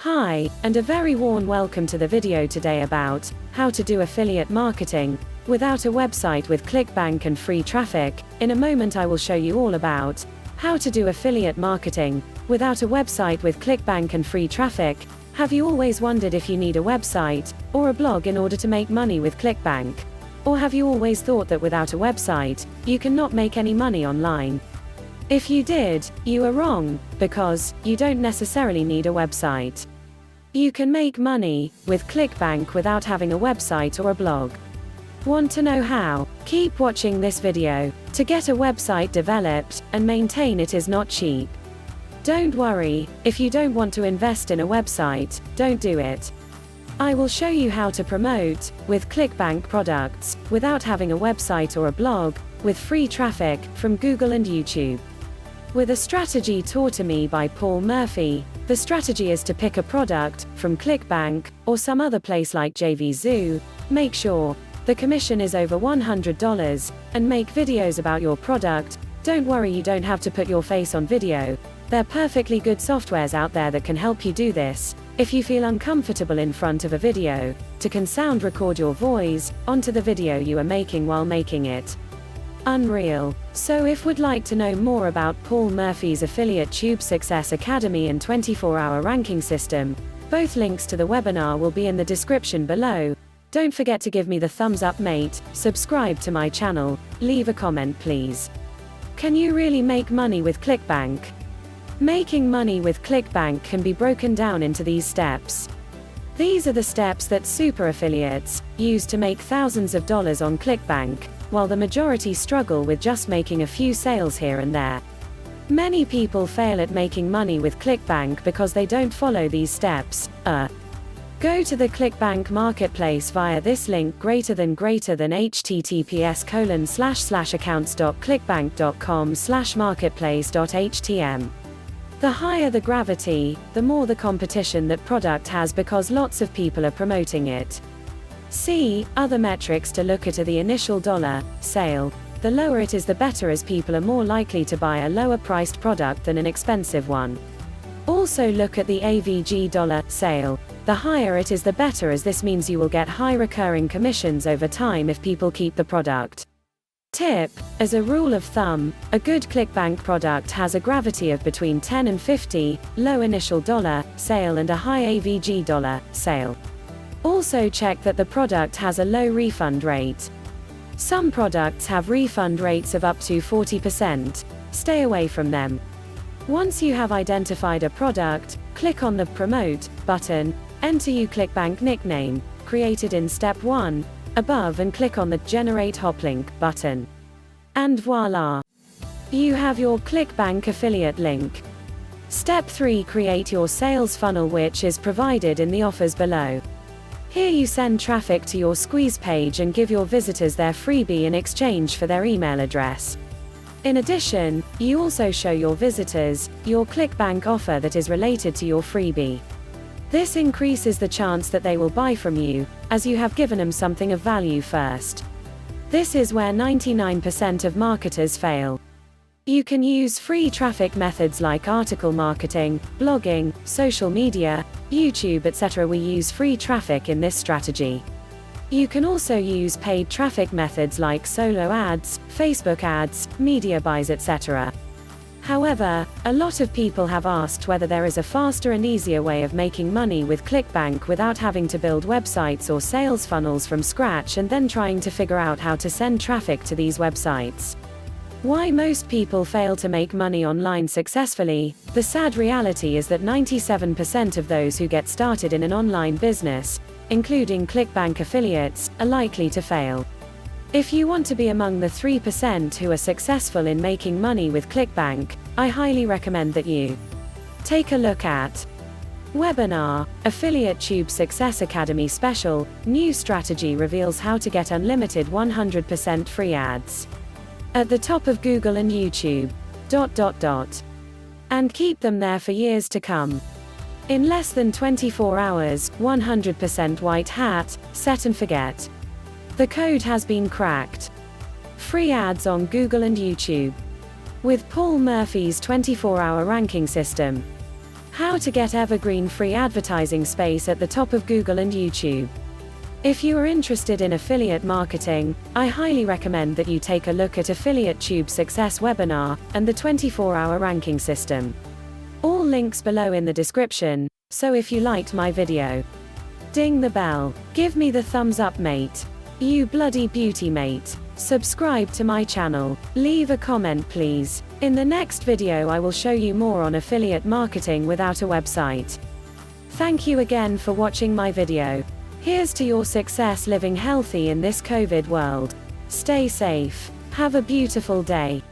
Hi, and a very warm welcome to the video today about how to do affiliate marketing without a website with clickbank and free traffic. In a moment I will show you all about how to do affiliate marketing without a website with clickbank and free traffic. Have you always wondered if you need a website or a blog in order to make money with clickbank? Or have you always thought that without a website, you cannot make any money online? If you did, you are wrong, because you don't necessarily need a website. You can make money with clickbank without having a website or a blog. Want to know how? Keep watching this video. To get a website developed and maintain it is not cheap. Don't worry, if you don't want to invest in a website, don't do it. I will show you how to promote with clickbank products without having a website or a blog, with free traffic from Google and YouTube. With a strategy taught to me by Paul Murphy. The strategy is to pick a product from clickbank or some other place like JVZoo. Make sure the commission is over $100 and make videos about your product. Don't worry, you don't have to put your face on video. There are perfectly good softwares out there that can help you do this. If you feel uncomfortable in front of a video, you can sound record your voice onto the video you are making while making it. Unreal. So if would like to know more about Paul Murphy's Affiliate Tube Success Academy and 24-hour ranking system, both links to the webinar will be in the description below. Don't forget to give me the thumbs up mate, subscribe to my channel, leave a comment please. Can you really make money with clickbank? Making money with clickbank can be broken down into these steps. These are the steps that super affiliates use to make thousands of dollars on clickbank, while the majority struggle with just making a few sales here and there. Many people fail at making money with clickbank because they don't follow these steps. Go to the clickbank marketplace via this link https://accounts.clickbank.com/marketplace.htm. The higher the gravity, the more the competition that product has because lots of people are promoting it. See, other metrics to look at are the initial dollar sale. The lower it is the better, as people are more likely to buy a lower priced product than an expensive one. Also look at the AVG dollar sale. The higher it is the better, as this means you will get high recurring commissions over time if people keep the product. Tip: as a rule of thumb, a good clickbank product has a gravity of between 10 and 50, low initial dollar sale and a high AVG dollar sale. Also check that the product has a low refund rate. Some products have refund rates of up to 40%. Stay away from them. Once you have identified a product, click on the Promote button, enter your clickbank nickname, created in step 1, above, and click on the Generate Hoplink button. And voila! You have your clickbank affiliate link. Step 3: create your sales funnel, which is provided in the offers below. Here you send traffic to your squeeze page and give your visitors their freebie in exchange for their email address. In addition, you also show your visitors your clickbank offer that is related to your freebie. This increases the chance that they will buy from you, as you have given them something of value first. This is where 99% of marketers fail. You can use free traffic methods like article marketing, blogging, social media, YouTube, etc. We use free traffic in this strategy. You can also use paid traffic methods like solo ads, Facebook ads, media buys, etc. However, a lot of people have asked whether there is a faster and easier way of making money with clickbank without having to build websites or sales funnels from scratch and then trying to figure out how to send traffic to these websites. Why most people fail to make money online successfully? The sad reality is that 97% of those who get started in an online business, including clickbank affiliates, are likely to fail. If you want to be among the 3% who are successful in making money with clickbank, I highly recommend that you take a look at Webinar, Affiliate Tube Success Academy Special, New Strategy reveals how to get unlimited 100% free ads at the top of Google and YouTube. ... And keep them there for years to come. In less than 24 hours, 100% white hat, set and forget. The code has been cracked. Free ads on Google and YouTube. With Paul Murphy's 24-hour ranking system. How to get evergreen free advertising space at the top of Google and YouTube. If you are interested in affiliate marketing, I highly recommend that you take a look at Affiliate Tube Success webinar and the 24-hour ranking system. All links below in the description, so if you liked my video, ding the bell. Give me the thumbs up, mate. You bloody beauty, mate. Subscribe to my channel. Leave a comment, please. In the next video I will show you more on affiliate marketing without a website. Thank you again for watching my video. Here's to your success living healthy in this COVID world. Stay safe. Have a beautiful day.